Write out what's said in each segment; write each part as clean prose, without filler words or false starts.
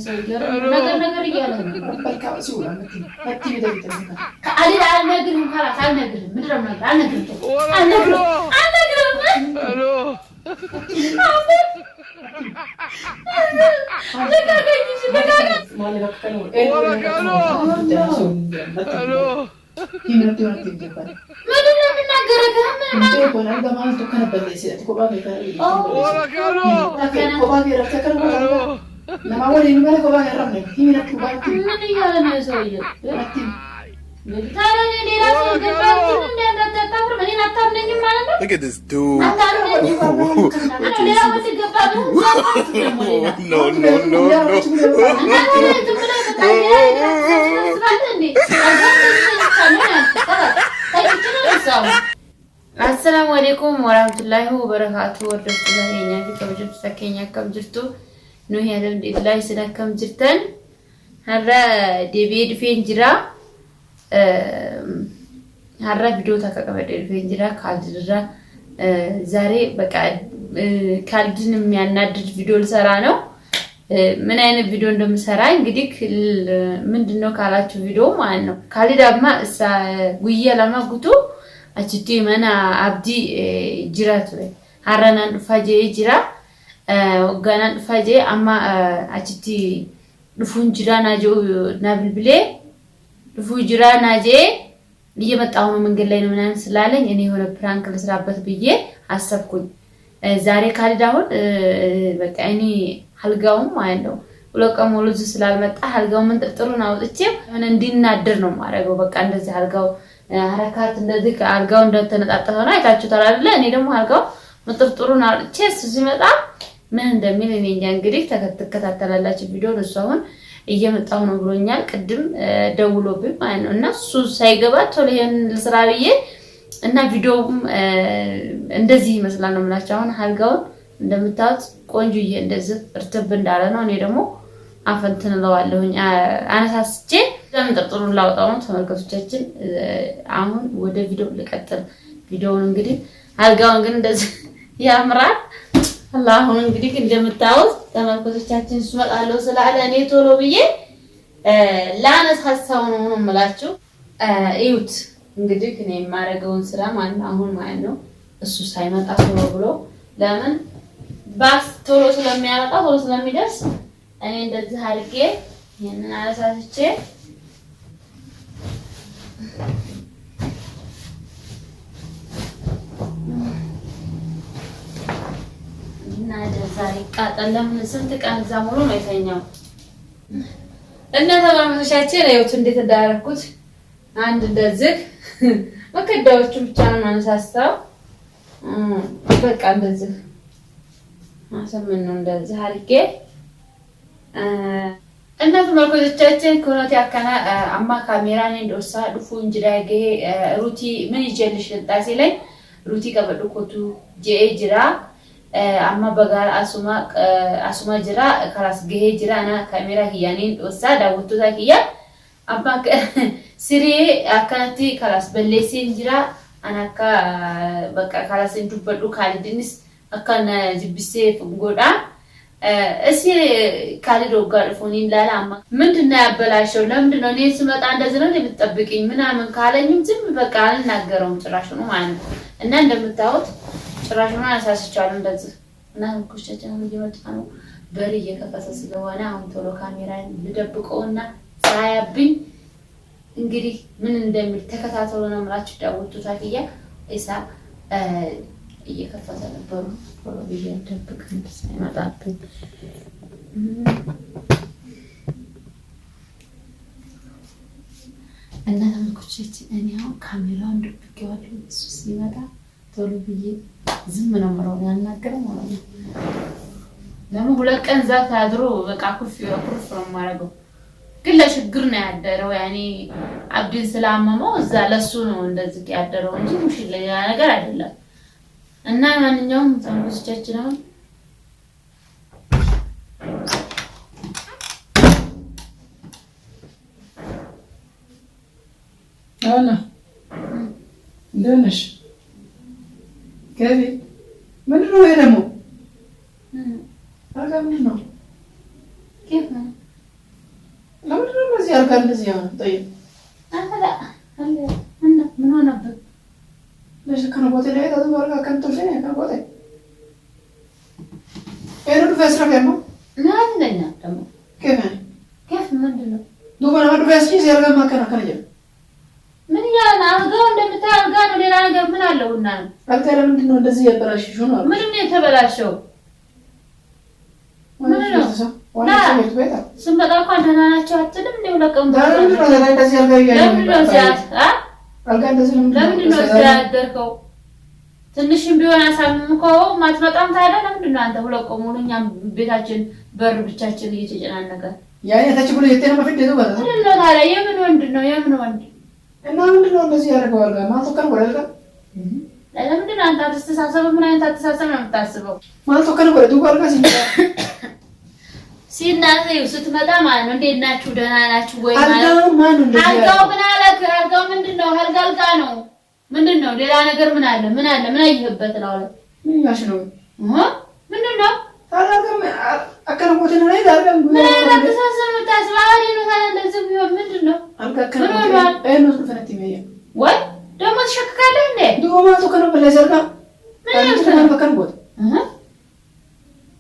ነገር እያለ በቃ ሲውላ መጥቶ ይደግም ካሊ አልነግርም خلاص አልነግርም ምንድነው ነገር አልነግርም አሎ Look at this dude. No. Assalamu alaikum warahmatullahi wabarakatuh. Warahmatullahi wabarakatuh. Sakenya kam jirtu nu yaadam dillahi sida kam jirtan harra David Fenjira harra video takakabade Fenjira ካልድራ ዛሬ በቃ ካልድን የሚያናድድ ቪዲዮ ልሰራ ነው። ምን አይነት ቪዲዮ እንደምሰራ እንግዲህ ምንድነው ካላችሁ ቪዲዮ ማለት ነው ካልዳማ እሳ ጉያ ለማጉቱ አቺቲ መና አብዲ ጅራቱ harranaan dhufaa jira ganaan dhufaa amma achitti dhufuun jira naajoo na bilbilee dhufuu jira naajee እየመጣሁ ነው መንገድ ላይ ነው ምናምን ስላለኝ እኔ የሆነ ፕራንክ ልስራበት ብዬ አሰብኩኝ ዛሬ ካልዳውን በቃ እኔ አልጋውም ማለት ነው ወለቀም ወልዝ ስላልመጣ አልጋው ምን ጥሩን አውጥቼ ሆነ እንዲናደር ነው ማረገው በቃ እንደዚህ አልጋው አረካት እንደዚህ አልጋው እንደተነጣጠፈ ነው አይታችሁታል አይደል እኔ ደግሞ አልጋው መጥጥሩን አውጥቼ ሲመጣ ምን እንደሚል እኔ እንግዲህ ተከታተላላችሁ ቪዲዮውን እሱ አሁን እየመጣው ነው ብሎኛል ቅድም ደውሎብኝ ማለት ነው እና እሱ ሳይገባ ቶሎ ይሄን ልስራ ብዬ እና ቪዲዮውም እንደዚህ ይመስላል ነው ማለት አሁን አልጋው እንደምታውቁ ቆንጆዬ እንደዚህ እርጥብ እንዳለ ነው እኔ ደግሞ አፈንትንለዋለሁኝ አነሳስቼ ለምጥጥሩን ላውጣው ነው ተመልካቾቻችን አሁን ወደ ቪዲዮ ልቀጥል ቪዲዮውን እንግዲህ አልጋውን ግን እንደዚህ ያምራል አላሁን እንግዲህ እንደምታውቁ ተመልካቾቻችን ስመጣለው ስላለ እኔ ቶሎ ብዬ ላነሳሳው ነው ማለት እዩት እንግዲህ እኔ የማረገውን ስራ አሁን ማለት ነው እሱ ሳይመጣ ቶሎ ብሎ ለምን ባስ ቶሎ ስለሚያመጣ ቶሎ ስለሚደርስ እኔ እንደዚህ አድርጌ ይሄንን አነሳስቼ እና ዛሬ ቃጠለም ስንት ቀን ዛሙሩ ነው የተኛው እና ተማምነሻችን አይውት እንዴት እንዳደረኩት አንድ እንደዚህ ወከዳዎቹ ብቻ ነው ማነሳስተው በቃ እንደዚህ አሰምን ነው እንደዚህ አድርጌ እና ተመልካቾቻችን ኮኖት ያከና አማ ካሜራን እንደወሳ ዱፉ እንጅዳጌ ሩቲ ምን ይጀልሽ ልጣሲ ላይ ሩቲ ከበዱኮቱ ጄጅራ amma bagar asuma jira karas gehe jira ana kamera hiyanin dosa daawwattoota kiyya amma siri akkanatti karas balleessin jira ana akka bakka karasin dubbadhu kaalidinis akkan jibbisee godha እሺ ካልዶ ጋር ፎኒን ላላ amma ምንድነው ያበላሸው ለምንድነው እኔ ስመጣ እንደዚህ ነው የምትጠብቂኝ ምናምን ካለኝም ዝም በቃ አልናገረውም ጭራሽ ነው ማለት ነው እና እንደምታውቁት ጭራሽማ አሳስቻለሁ እንደዚህ እና ኮሽቻችን እየመጣ ነው በር እየከፈተ ስለሆነ አሁን ቶሎ ካሜራን ልደብቀውና ሳያብኝ እንግዲህ ምን እንደሚል ተከታተሉ ነው ማለት ዳውጡታ ከያ እሳ እየከፈተ ነበር ቶሎ እየደብቅ እንደሳይመጣብኝ እና ኮሽቻችን እኔ አሁን ካሜራውን ደብቄዋለሁ እሱ ሲመጣ ቶሎ ብዬ ዝም ነው ማለት ያናገረው ማለት ነው ለምን ሁለት ቀን ዛት አድሮ በቃ ኩፍ ነው ማረገው ግን ለችግር ነው ያደረው ያኔ አብዲን ስላመመው እዛ ለሱ ነው እንደዚህ ያደረው እንጂ ሙሽ ለያ ነገር አይደለም እና ማንኛውም ተንበስቻችን ነው አና እንደነሽ كذي من رو هرمو هذا منه كيف أركان زيان طيب هلا أنا من هنا بس ليش كانوا بوتي ليه هذا بورقة كم تلفين كانوا بوتي إيه نو فيسرا كم ما عندنا تمام كيف يعني كيف ما عندنا دوبنا ما نو فيسرا شيء أركان ما كنا جل من يانا أرقام ده متى أرقام ولا أنا قبل من على ونان أركان من دنو دزية براش شنو من يتبلاشوا لا سمعت أكون أنا شاهدت لم ولا كم لا لا لا دزية أركان لم نوزع ها أركان دزية لم نوزع دركو ትንሽም ቢሆን አሳምምከው ማትመጣም ታዲያ ለምንድን ነው አንተ ሁለት ቆሙን እኛም ቤታችን በር ብቻችን እየተጨናነቀ ያኔ ታችብሎ የጤና መፍት ደው ባለ ምንድን ነው ታዲያ የምን ወንድ ነው እና ምንድን ነው እንደዚህ ያደርገዋል ማለት ከን ወለለ ለምንድን ነው አንተ አስተሳሰብ ምን አይነት አስተሳሰብ ነው የምታስበው ማለት ከን ወለለ ዱባል ጋር ሲናዘው ስትመጣ ማለት ነው እንዴት ናችሁ ደህና ናችሁ ወይ አልጋው ማን እንደዚህ አልጋው ምን አለክ አልጋው ምንድነው አልጋ ነው ምንድነው ሌላ ነገር ምን አለ ምን አይህበት ነው አለ ምን ያሽ ነው ምንድነው ታላቀም አከረሞት ነው አይደለም ምን አስተሳሰብ ነው ታስባሪ ነው ታዲያ እንደዚህ ቢሆን ምንድነው አልከከረሞት አይኑ ፍረት ይመያ ወይ ደግሞ ተሸክካለህ እንዴ ዱማቱ ከነ በለዘርጋ ምን በከንቦት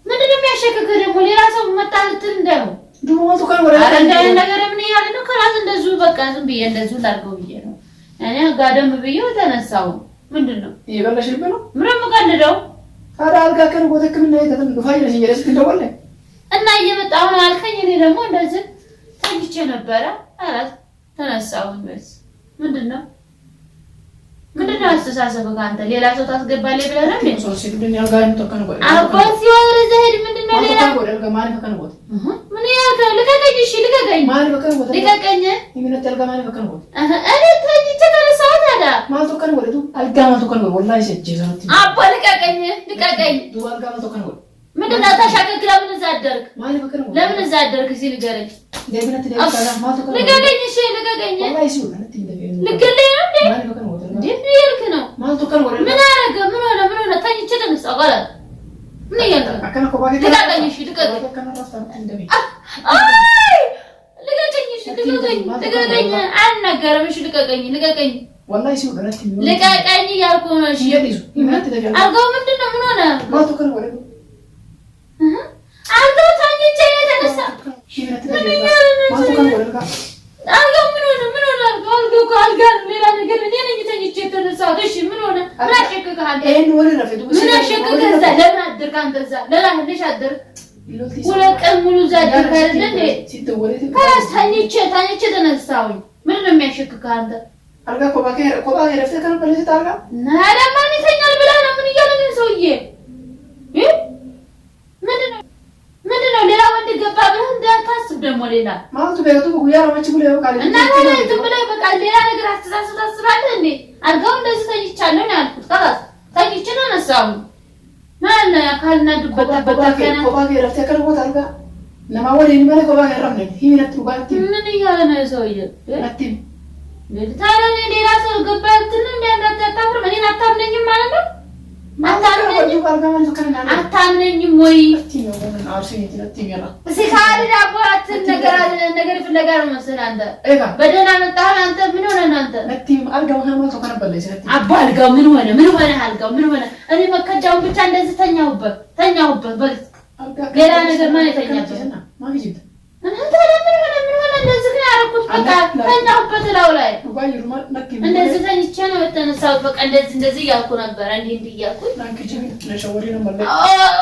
ምንድነው የሚያሸክከው ደግሞ ሌላ ሰው መጣልት እንደው ዱማቱ ከነ ወደ አንዳንድ ነገር ምን ያለ ነው ከራስ እንደዚሁ በቃ ዝም ብዬ እንደዚሁ ላድርገው ብዬ ነው እኔ ጋደም ብዬው ተነሳው ምንድነው ይበላሽልብ ነው ምንም ቀልደው ታዲያ አልጋ ከነ ወተክምና ይተም ዱፋይ ነው ሲጀረስ እንደወለ እና እየመጣው ነው አልከኝ እኔ ደግሞ እንደዚህ ተኝቼ ነበረ አራት ተነሳው ወይስ ምንድነው አስተሳሰብህ አንተ ሌላ ሰው ታስገባለህ ብለህ ነው እንዴ ሶሲ ዱንያ ጋር እንተከነ ወደ አባስ ሲወር ዘሄድ ምንድነው ሌላ ወደ ማን በከነ ወደ ምን ያልከው ልቀቀኝ እሺ ልቀቀኝ ማን በከነ ወደ ልቀቀኝ ይምን ተልጋ ማን በከነ ወደ እኔ ተኝቼ ተነሳው ታዲያ ማን ተከነ ወደ አልጋ ማን ተከነ ወደ ወላሂ ሰጀ ዘውት አባ ልቀቀኝ ዱ አልጋ ማን ተከነ ወደ ምንድነው ታሻከክ ለምን እዛ አደርክ ማን በከነ ወደ ለምን እዛ አደርክ ሲል ገረኝ ደብነት ደብታ ማን ተከነ ልቀቀኝ እሺ ልቀቀኝ ወላሂ ሲው ለነት እንደገኝ ልቀቀኝ እንዴ ማን በከነ ወደ እንዴ ይልክ ነው ማን ተከነ ወደ ምን አረገ ምን ሆነ ተኝቼ ተነሳው ጋር ምን ያልከ አከነ ኮባቴ ልቀቀኝ እሺ ልቀቀኝ ከነ ራስታ እንደሚ አይ ልቀቀኝ እሺ ልቀቀኝ አልነገረም እሺ ልቀቀኝ ወላሂ ሲው ለነት ልቀቀኝ ያልኩ ነው እሺ ይመት ደጃ አልጋው ምንድነው ምን ሆነ ማን ተከነ ወደ አልጋው ተኝቼ ተነሳ ይመት ደጃ ማን ተከነ ወደ አልጋው ምን ሆነ አልጋው ካልጋ ሌላ ነገር እኔ ነኝ ተኝቼ ተነሳው እሺ ምን ሆነ ምን አሸከከህ አንተ ይሄን ወደ ረፈቱ ምን አሸከከህ እዛ ለምን አደርክ አንተ እዛ ለራስህ አደርክ ሁለት ቀን ሙሉ እዛ አደርክ አይደል እንዴ ከራስ ተኝቼ ተነሳሁኝ ምንድነው የሚያሸክከህ አንተ አልጋ ኮባኬ ረፍተ ከነ በለዘ ታርጋ ናዳ ማን ይተኛል ብላ ነው ምን እያለ ነው ሰውዬ ምንድነው ሌላ ወንድ ገባ ብለህ እንዳታስብ ደግሞ ሌላ ማውቱ በየቱ ጉያ ረመች ብለ ይወቃል እና ለምን ብለህ በቃ ሌላ ነገር አስተሳሰብ ታስባለህ እንዴ አልጋው እንደዚህ ተኝቻለሁ ነው ያልኩት ከራስ ተኝቼ ነው ነሳው ማን አካልና ድበታ በታከና ኮባኬ ረፍተ ከነ ቦታ አልጋ ለማወል ይመለ ኮባኬ ረፍነ ይሚነት ባቲ ምን እያለ ነው ሰውዬ አቲ ታዲያ ሌላ ሰው ገባ እንትን እንዳታፍር ምን አታምነኝም ማለት ነው አታምነኝም ወይ ሲካሪ ዳቦት ነገር ፍለጋ ነው መሰለህ አንተ በደህና መጣህ አንተ ምን ሆነ ነው አንተ አልጋው ምን ሆነ አልጋው ምን ሆነ እኔ መከዳውን ብቻ እንደዚህ ተኛሁበት በል ሌላ ነገር ማን የተኛበት አንተ ለምን ሆነ እንደዚህ ግን ያረኩት በቃ ተኛሁበት ላው ላይ እንደዚህ ተኝቼ ነው የተነሳሁት በቃ እንደዚህ እያልኩ ነበር እንዴ እያልኩ ለሸወሪ ነው ማለት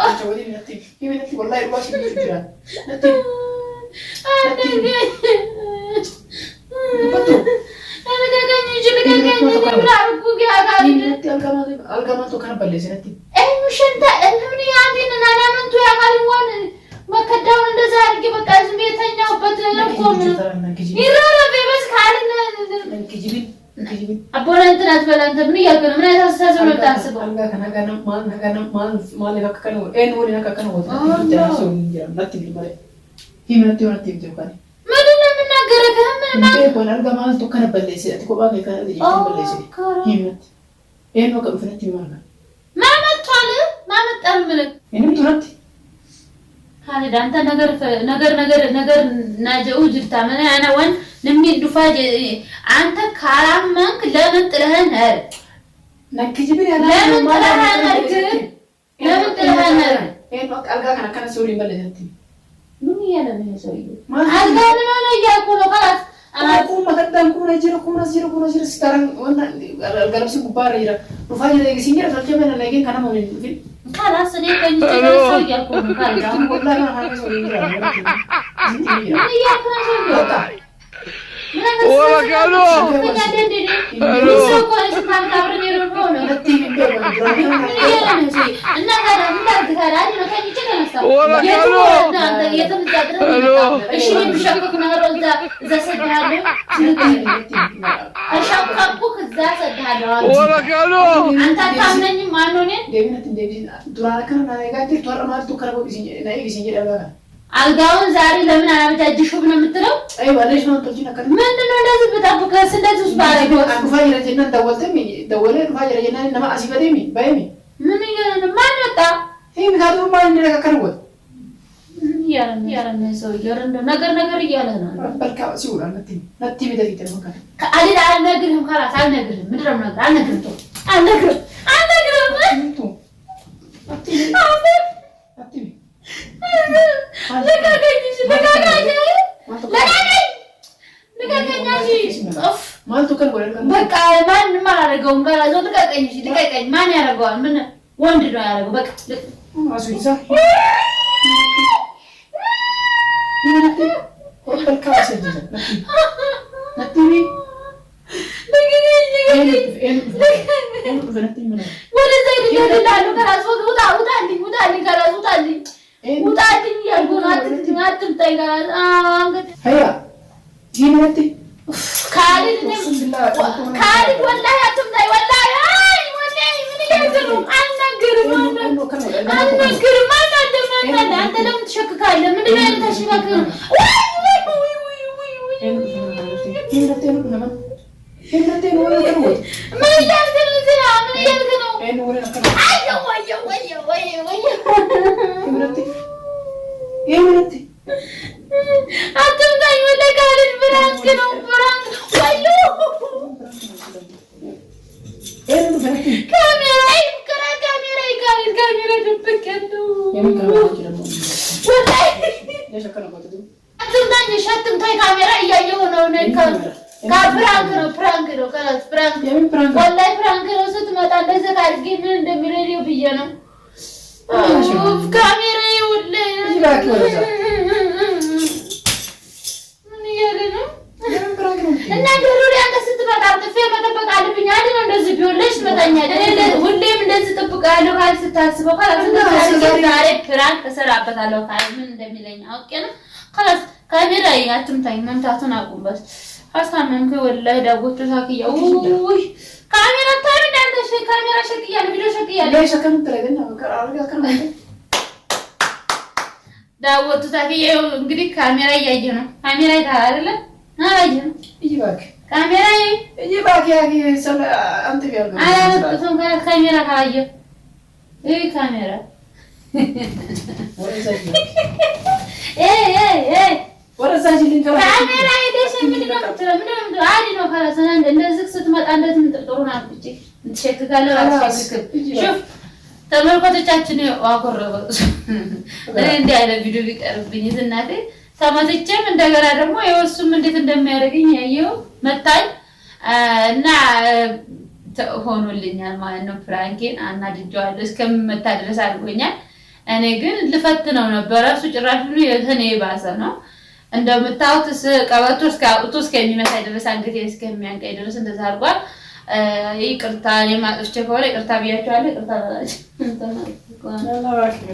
ለሸወሪ ነቲ ይመት ወላሂ ሩዋሽ ይችላል ነቲ አልጋማ ተከነ በለዘ ነቲ ሙሽንታ እንምን ያንዲን ናናመንቱ ያቃልዋን መከዳውን እንደዛ አድርጌ በቃ ዝም የተኛሁበት ነው ይራራበ በስ ካልን አቦና እንትን አትበላ አንተ ምን እያልከ ነው ምን አይነት አስተሳሰብ ነው የምታስበው አልጋ ከነጋና ማን ለከከነ ኤን ወሊ ነከከነ ወጣ ተራሱ ነቲ ቢባለ ይመት ይወርት ይጀባል ምንድን ነው የምናገረው ምን አልጋ ማለት ተከነ በለሰ ተቆባ ከነ በለሰ ይመት ኤን ነው ከፍነት ይማርጋ ማመጣል ምልክ እኔም ትረት ካለ አንተ ነገር ናጀው ጅርታ ምን انا ወን ለምን ዱፋጅ አንተ ካላመንክ ለምን ጥለህን ሄድ ነክጂ ቢል ያለ ለምን ጥለህን ይሄን አልጋ ከነ ሰው ሊመለስ ምን ያለ ነው ሰውዬው አልጋ ምን ነው ያልኩ ነው خلاص aku makadam ko najira sekarang garam si kubar ira rufanya lagi singira saja mana lagi karena mau ini خلاص እኔ ከእንጀራ ሰው ያልኩ ነው ካለ ወላ ነው ሀገር ሰው ይራ ምን ያልኩ ነው ሰውዬው Hola, Carlos. አልጋውን ዛሬ ለምን አላመጃጅሽም ነው የምትለው? አይ ወለሽ ነው ተጅና ከ ምንድነው እንደዚህ በጣብቀህ ስለዚህ ውስጥ ባረገው አቁፋይ ረጀና ደወለ አቁፋይ ረጀና ለማ አሲበደሚ ባይሚ ምን ይላል ማን ወጣ? ይሄ ምካዱ ማን እንደከከረው ያረነ ሰው ይረንደ ነገር እያለ ነው በልካ ሲውራ ነቲ ቢደፊት ነው ከአሊዳ አልነግርህም خلاص አልነግርህም ምንድነው ነገር አልነግርህም በቃ ማንም አላደረገውም። ገላዞ ልቀቀኝ። ማን ያደርገዋል? ምን ወንድ ነው ያደረገው? በቃ ውጣልኝ ያልኩህ አትምጣኝ። ካሊድ ወላሂ አትምጣኝ። ወላሂ ምን እያልክ ነው? አልናገርም። አንተ ለምን ትሸክካለህ? ምንድን ነው የምታሸካክረው? ምን እያልክ ነው? አትምጣኝ። ወደ ካሊድ ፍራንክ ነው ካሜራ ደብቄያለሁ። አትምጣኝ። ካሜራ እያየሁ ነው። ፕራንክ ነው። ወላሂ ፕራንክ ነው። ስትመጣ እንደዚያ አድርጌ ምን እንደሚረዳው ብዬ ነው። ካሜራ ይኸውልህ ምን እያለ ነው? እና ገሩሪ አንተ ስትመጣ ጥፌ መጠበቅ አለብኝ አይደል? እንደዚህ ቢሆን ለሽ ትመጣኛለህ። ሁሌም እንደዚህ እጠብቅሃለሁ ካል ስታስበው ዛሬ ፕራንክ እሰራበታለሁ ካል ምን እንደሚለኝ አውቄ ነው። خلاص ካሜራ አትምታኝ። መምታቱን አቁምበት። አስታመምኩ ወላሂ ዳቦቱ ታክያው ካሜራ ታሪክ አንተ ካሜራ ሸክያለሁ ቪዲዮ ሸክያለሁ ለሸከም ተረገና አርጋ ከማይ ዳቦቱ ታክያው እንግዲህ ካሜራ እያየ ነው። ካሜራ ይታል አይደለ? አላየ ነው። ይባክ ካሜራ ይባክ ያጊ ሰለ አንተ ቢያርጋ አላየሁትም። ካሜራ ካየ ካሜራ ወረዛጅ ሊንከራ ካሜራ ይደሽ ምንድነው አዲ ነው خلاص እንደዚህ ስትመጣ እንደዚህ ምጥርጥሩን አጥቼ ትሸክካለህ አትሸክክም። ሹፍ ተመልካቾቻችን አቆረበ እንዴ አይነት ቪዲዮ ቢቀርብኝ ዝናቴ ተመትቼም እንደገና ደግሞ የወሱም እንዴት እንደሚያደርግኝ ያየው መጣኝ እና ሆኖልኛል ማለት ነው። ፍራንኬን አናድጄዋለሁ እስከምመታ ድረስ አድርጎኛል። እኔ ግን ልፈትነው ነበር። እሱ ጭራሽ ነው የኔ ባሰ ነው። እንደምታውቁት ቀበቶ እስካውጡ እስከሚመታ ድረስ አንገቴ እስከሚያንቀኝ ድረስ እንደዛ አድርጓል። ይቅርታ የማጥፍቼ ከሆነ ይቅርታ ብያቸዋለሁ። ይቅርታ ባላችሁ